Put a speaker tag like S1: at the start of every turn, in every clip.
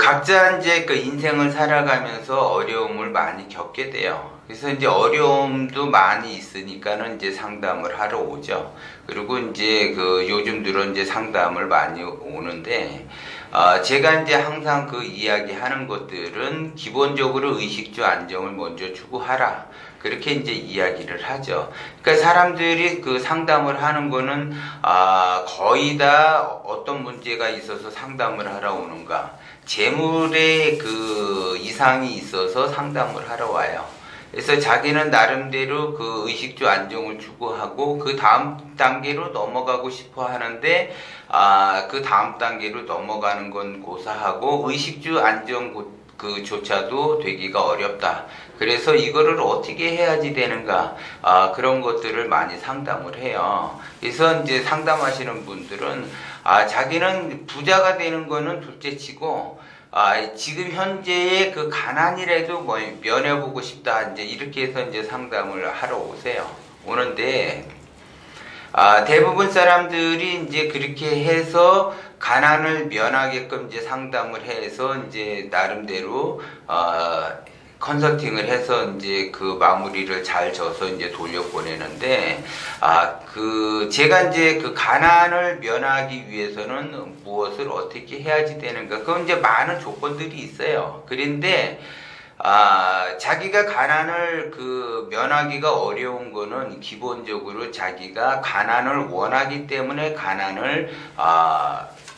S1: 각자 이제 그 인생을 살아가면서 어려움을 많이 겪게 돼요. 그래서 이제 어려움도 많이 있으니까는 이제 상담을 하러 오죠. 그리고 이제 그 요즘 들어 이제 상담을 많이 오는데, 제가 이제 항상 그 이야기하는 것들은 기본적으로 의식주 안정을 먼저 추구하라. 그렇게 이제 이야기를 하죠. 그러니까 사람들이 그 상담을 하는 거는, 거의 다 어떤 문제가 있어서 상담을 하러 오는가. 재물에 그 이상이 있어서 상담을 하러 와요. 그래서 자기는 나름대로 그 의식주 안정을 추구하고 그 다음 단계로 넘어가고 싶어 하는데, 그 다음 단계로 넘어가는 건 고사하고 의식주 안정 그조차도 되기가 어렵다. 그래서 이거를 어떻게 해야지 되는가, 그런 것들을 많이 상담을 해요. 그래서 이제 상담하시는 분들은, 자기는 부자가 되는 거는 둘째치고, 지금 현재의 그 가난이라도 뭐 면해보고 싶다. 이제 이렇게 해서 이제 상담을 하러 오는데, 대부분 사람들이 이제 그렇게 해서 가난을 면하게끔 이제 상담을 해서 이제 나름대로 컨설팅을 해서 이제 그 마무리를 잘 져서 이제 돌려보내는데, 제가 이제 그 가난을 면하기 위해서는 무엇을 어떻게 해야지 되는가? 그건 이제 많은 조건들이 있어요. 그런데 자기가 가난을 그 면하기가 어려운 거는 기본적으로 자기가 가난을 원하기 때문에 가난을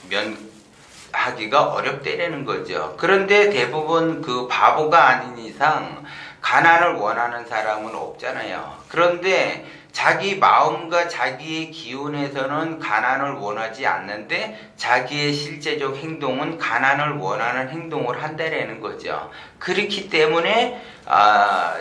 S1: 면하기가 어렵다는 거죠. 그런데 대부분 그 바보가 아닌 이상 가난을 원하는 사람은 없잖아요. 그런데 자기 마음과 자기의 기운에서는 가난을 원하지 않는데 자기의 실제적 행동은 가난을 원하는 행동을 한다는 거죠. 그렇기 때문에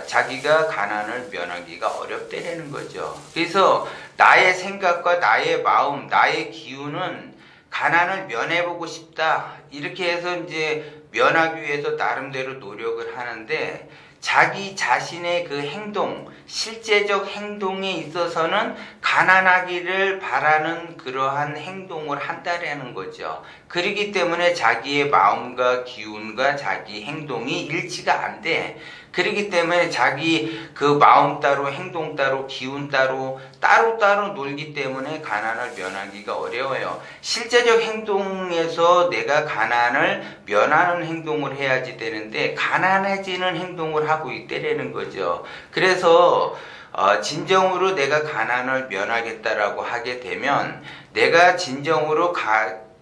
S1: 자기가 가난을 면하기가 어렵다는 거죠. 그래서 나의 생각과 나의 마음, 나의 기운은 가난을 면해보고 싶다. 이렇게 해서 이제 면하기 위해서 나름대로 노력을 하는데, 자기 자신의 그 행동, 실제적 행동에 있어서는 가난하기를 바라는 그러한 행동을 한다라는 거죠. 그렇기 때문에 자기의 마음과 기운과 자기 행동이 일치가 안 돼. 그렇기 때문에 자기 그 마음 따로 행동 따로 기운 따로 따로 놀기 때문에 가난을 면하기가 어려워요. 실제적 행동에서 내가 가난을 면하는 행동을 해야지 되는데 가난해지는 행동을 하고 있다라는 거죠. 그래서 진정으로 내가 가난을 면하겠다라고 하게 되면, 내가 진정으로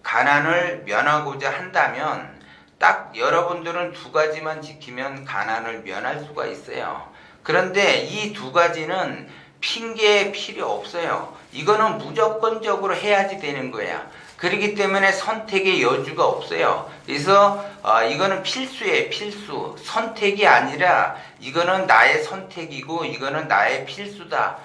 S1: 가난을 면하고자 한다면 딱 여러분들은 두 가지만 지키면 가난을 면할 수가 있어요. 그런데 이 두 가지는 핑계 필요 없어요. 이거는 무조건적으로 해야지 되는 거야. 그렇기 때문에 선택의 여지가 없어요. 그래서 이거는 필수예요. 필수. 선택이 아니라 이거는 나의 선택이고 이거는 나의 필수다.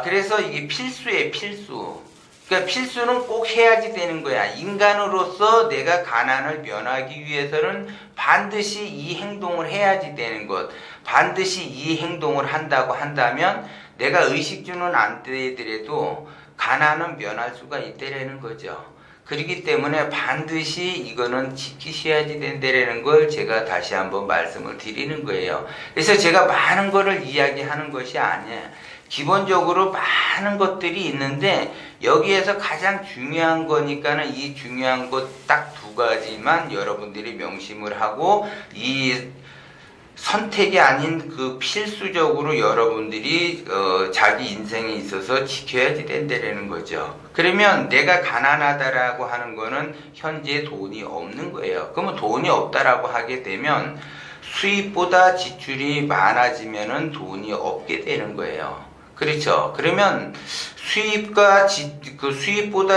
S1: 그래서 이게 필수예요. 필수. 그러니까 필수는 꼭 해야지 되는 거야. 인간으로서 내가 가난을 면하기 위해서는 반드시 이 행동을 해야지 되는 것. 반드시 이 행동을 한다고 한다면 내가 의식주는 안 되더라도 가난은 면할 수가 있다라는 거죠. 그렇기 때문에 반드시 이거는 지키셔야지 된다라는 걸 제가 다시 한번 말씀을 드리는 거예요. 그래서 제가 많은 거를 이야기하는 것이 아니에요. 기본적으로 많은 것들이 있는데 여기에서 가장 중요한 거니까는 이 중요한 것 딱 두 가지만 여러분들이 명심을 하고, 이 선택이 아닌 그 필수적으로 여러분들이 자기 인생에 있어서 지켜야지 된다라는 거죠. 그러면 내가 가난하다라고 하는 거는 현재 돈이 없는 거예요. 그러면 돈이 없다라고 하게 되면 수입보다 지출이 많아지면은 돈이 없게 되는 거예요. 그렇죠. 그러면 수입보다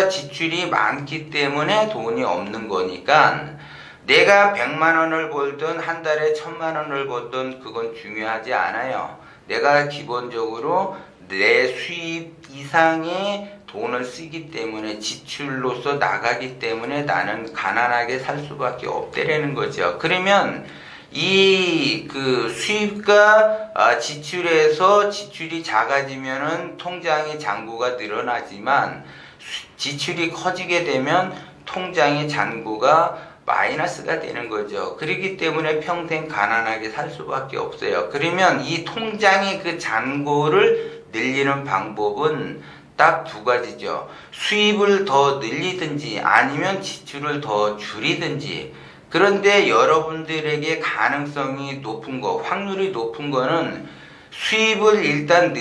S1: 지출이 많기 때문에 돈이 없는 거니까, 내가 100만 원을 벌든 한 달에 1000만 원을 벌든 그건 중요하지 않아요. 내가 기본적으로 내 수입 이상의 돈을 쓰기 때문에, 지출로서 나가기 때문에 나는 가난하게 살 수밖에 없다라는 거죠. 그러면 이 그 수입과 지출에서 지출이 작아지면은 통장의 잔고가 늘어나지만 지출이 커지게 되면 통장의 잔고가 마이너스가 되는 거죠. 그렇기 때문에 평생 가난하게 살 수밖에 없어요. 그러면 이 통장의 그 잔고를 늘리는 방법은 딱 두 가지죠. 수입을 더 늘리든지 아니면 지출을 더 줄이든지. 그런데 여러분들에게 가능성이 높은 거, 확률이 높은 거는 수입을 일단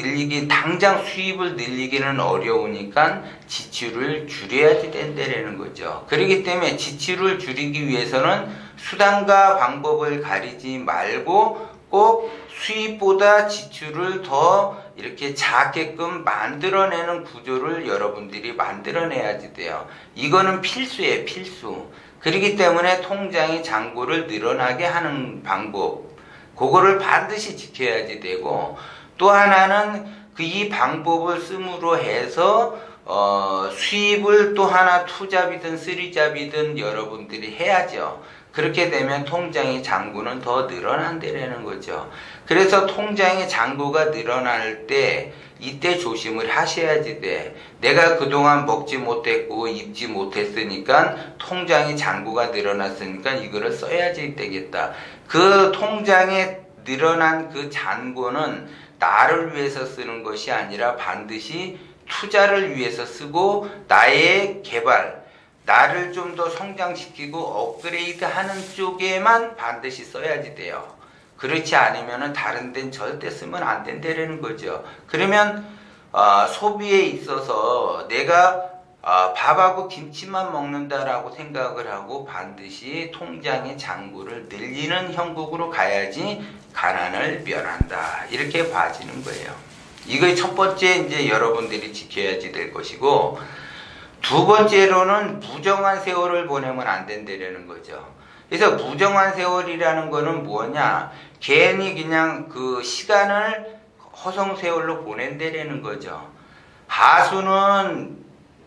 S1: 당장 수입을 늘리기는 어려우니까 지출을 줄여야지 된다는 거죠. 그렇기 때문에 지출을 줄이기 위해서는 수단과 방법을 가리지 말고 꼭 수입보다 지출을 더 이렇게 작게끔 만들어내는 구조를 여러분들이 만들어내야지 돼요. 이거는 필수예요, 필수. 그렇기 때문에 통장의 잔고를 늘어나게 하는 방법, 그거를 반드시 지켜야지 되고, 또 하나는 이 방법을 씀으로 해서 수입을 또 하나 투잡이든 쓰리잡이든 여러분들이 해야죠. 그렇게 되면 통장의 잔고는 더 늘어난다는 거죠. 그래서 통장의 잔고가 늘어날 때 이때 조심을 하셔야지 돼. 내가 그동안 먹지 못했고 입지 못했으니까 통장의 잔고가 늘어났으니까 이거를 써야지 되겠다. 그 통장에 늘어난 그 잔고는 나를 위해서 쓰는 것이 아니라 반드시 투자를 위해서 쓰고 나의 개발, 나를 좀 더 성장시키고 업그레이드 하는 쪽에만 반드시 써야지 돼요. 그렇지 않으면 다른 데는 절대 쓰면 안 된다는 거죠. 그러면 소비에 있어서 내가 밥하고 김치만 먹는다라고 생각을 하고 반드시 통장의 잔고를 늘리는 형국으로 가야지 가난을 면한다. 이렇게 봐지는 거예요. 이거 첫 번째 이제 여러분들이 지켜야지 될 것이고, 두 번째로는 무정한 세월을 보내면 안 된다는 거죠. 그래서 무정한 세월이라는 거는 뭐냐? 괜히 그냥 그 시간을 허송 세월로 보낸다는 거죠. 하수는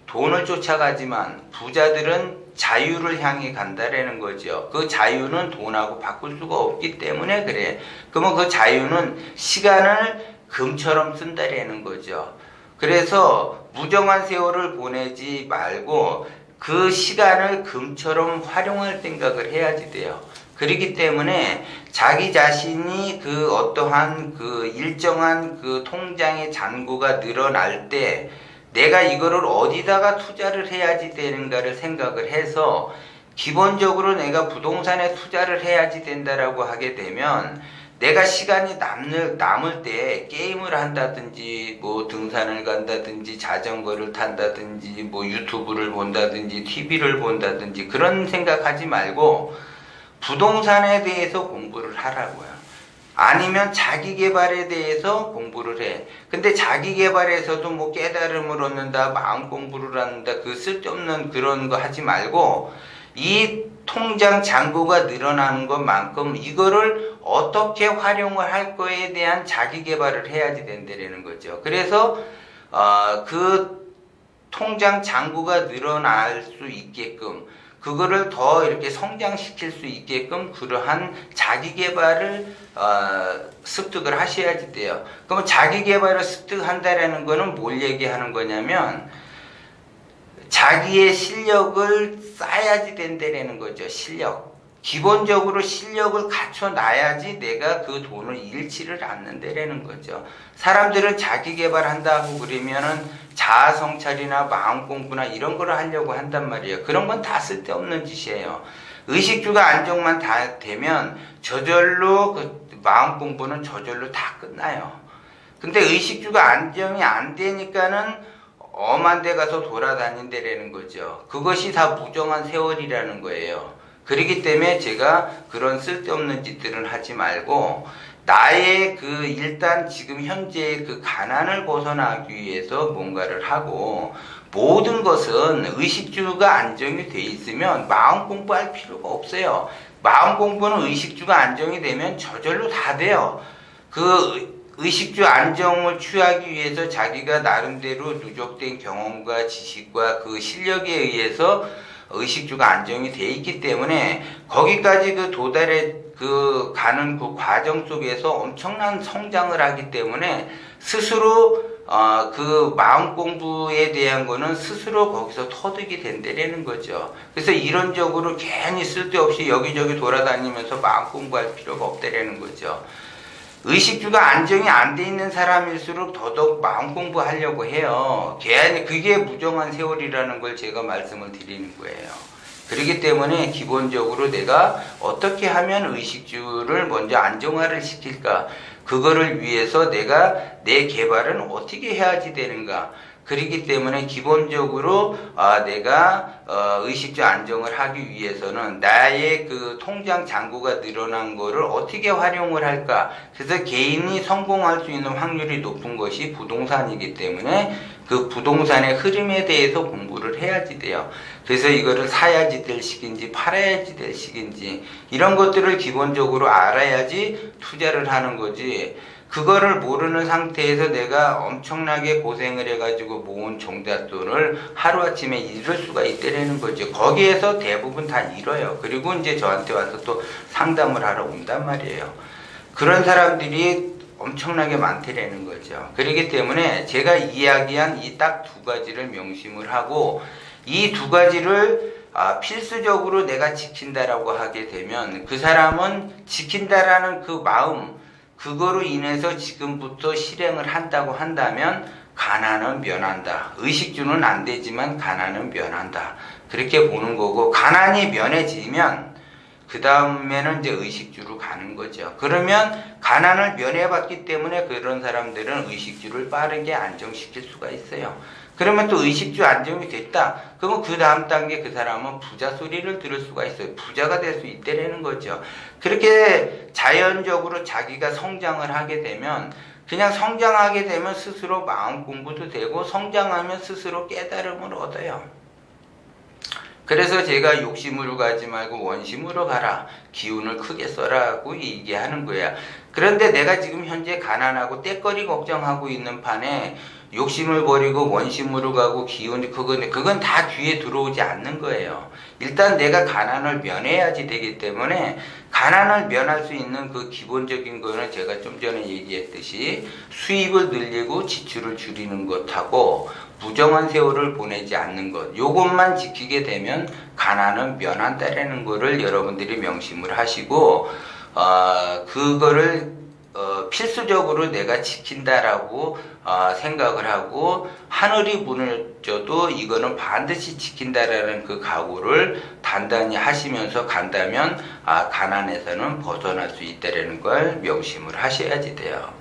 S1: 돈을 쫓아가지만 부자들은 자유를 향해 간다라는 거죠. 그 자유는 돈하고 바꿀 수가 없기 때문에 그래. 그러면 그 자유는 시간을 금처럼 쓴다라는 거죠. 그래서 무정한 세월을 보내지 말고 그 시간을 금처럼 활용할 생각을 해야지 돼요. 그렇기 때문에 자기 자신이 그 어떠한 그 일정한 그 통장의 잔고가 늘어날 때 내가 이거를 어디다가 투자를 해야지 되는가를 생각을 해서, 기본적으로 내가 부동산에 투자를 해야지 된다라고 하게 되면 내가 시간이 남을 때 게임을 한다든지 뭐 등산을 간다든지 자전거를 탄다든지 뭐 유튜브를 본다든지 TV를 본다든지 그런 생각하지 말고 부동산에 대해서 공부를 하라고요. 아니면 자기계발에 대해서 공부를 해. 근데 자기계발에서도 뭐 깨달음을 얻는다, 마음 공부를 한다, 그 쓸데없는 그런 거 하지 말고 이 통장 잔고가 늘어나는 것만큼 이거를 어떻게 활용을 할 거에 대한 자기계발을 해야지 된다는 거죠. 그래서 그 통장 잔고가 늘어날 수 있게끔, 그거를 더 이렇게 성장시킬 수 있게끔 그러한 자기계발을 습득을 하셔야지 돼요. 그럼 자기계발을 습득한다라는 거는 뭘 얘기하는 거냐면 자기의 실력을 쌓아야지 된다라는 거죠. 실력. 기본적으로 실력을 갖춰놔야지 내가 그 돈을 잃지를 않는다라는 거죠. 사람들은 자기계발한다고 그러면은 자아성찰이나 마음공부나 이런 거를 하려고 한단 말이에요. 그런 건 다 쓸데없는 짓이에요. 의식주가 안정만 다 되면 저절로 그 마음공부는 저절로 다 끝나요. 근데 의식주가 안정이 안 되니까는 엄한 데 가서 돌아다닌다라는 거죠. 그것이 다 무정한 세월이라는 거예요. 그렇기 때문에 제가 그런 쓸데없는 짓들은 하지 말고 나의 그 일단 지금 현재의 그 가난을 벗어나기 위해서 뭔가를 하고, 모든 것은 의식주가 안정이 돼 있으면 마음 공부할 필요가 없어요. 마음 공부는 의식주가 안정이 되면 저절로 다 돼요. 그 의식주 안정을 취하기 위해서 자기가 나름대로 누적된 경험과 지식과 그 실력에 의해서 의식주가 안정이 돼 있기 때문에 거기까지 그 도달해 가는 그 과정 속에서 엄청난 성장을 하기 때문에 스스로 그 마음 공부에 대한 거는 스스로 거기서 터득이 된다라는 거죠. 그래서 이론적으로 괜히 쓸데없이 여기저기 돌아다니면서 마음 공부할 필요가 없다라는 거죠. 의식주가 안정이 안 돼 있는 사람일수록 더더욱 마음 공부하려고 해요. 그게 무정한 세월이라는 걸 제가 말씀을 드리는 거예요. 그렇기 때문에 기본적으로 내가 어떻게 하면 의식주를 먼저 안정화를 시킬까? 그거를 위해서 내가 내 개발은 어떻게 해야지 되는가? 그렇기 때문에 기본적으로 내가 의식주 안정을 하기 위해서는 나의 그 통장 잔고가 늘어난 거를 어떻게 활용을 할까? 그래서 개인이 성공할 수 있는 확률이 높은 것이 부동산이기 때문에 그 부동산의 흐름에 대해서 공부를 해야지 돼요. 그래서 이거를 사야지 될 시기인지 팔아야지 될 시기인지 이런 것들을 기본적으로 알아야지 투자를 하는 거지. 그거를 모르는 상태에서 내가 엄청나게 고생을 해가지고 모은 종잣돈을 하루아침에 잃을 수가 있다라는 거죠. 거기에서 대부분 다 잃어요. 그리고 이제 저한테 와서 또 상담을 하러 온단 말이에요. 그런 사람들이 엄청나게 많다라는 거죠. 그렇기 때문에 제가 이야기한 이 딱 두 가지를 명심을 하고 이 두 가지를 필수적으로 내가 지킨다라고 하게 되면 그 사람은 지킨다라는 그 마음 그거로 인해서 지금부터 실행을 한다고 한다면 가난은 면한다. 의식주는 안 되지만 가난은 면한다. 그렇게 보는 거고 가난이 면해지면 그 다음에는 이제 의식주로 가는 거죠. 그러면 가난을 면해봤기 때문에 그런 사람들은 의식주를 빠르게 안정시킬 수가 있어요. 그러면 또 의식주 안정이 됐다. 그러면 그 다음 단계 그 사람은 부자 소리를 들을 수가 있어요. 부자가 될 수 있다는 거죠. 그렇게 자연적으로 자기가 성장을 하게 되면 그냥 성장하게 되면 스스로 마음 공부도 되고 성장하면 스스로 깨달음을 얻어요. 그래서 제가 욕심으로 가지 말고 원심으로 가라. 기운을 크게 써라고 얘기하는 거야. 그런데 내가 지금 현재 가난하고 때거리 걱정하고 있는 판에 욕심을 버리고 원심으로 가고 기운이 그건 다 귀에 들어오지 않는 거예요. 일단 내가 가난을 면해야지 되기 때문에 가난을 면할 수 있는 그 기본적인 거는 제가 좀 전에 얘기했듯이 수입을 늘리고 지출을 줄이는 것하고 부정한 세월을 보내지 않는 것 요것만 지키게 되면 가난은 면한다라는 거를 여러분들이 명심을 하시고 그거를 필수적으로 내가 지킨다라고 생각을 하고 하늘이 무너져도 이거는 반드시 지킨다라는 그 각오를 단단히 하시면서 간다면 가난에서는 벗어날 수 있다라는 걸 명심을 하셔야지 돼요.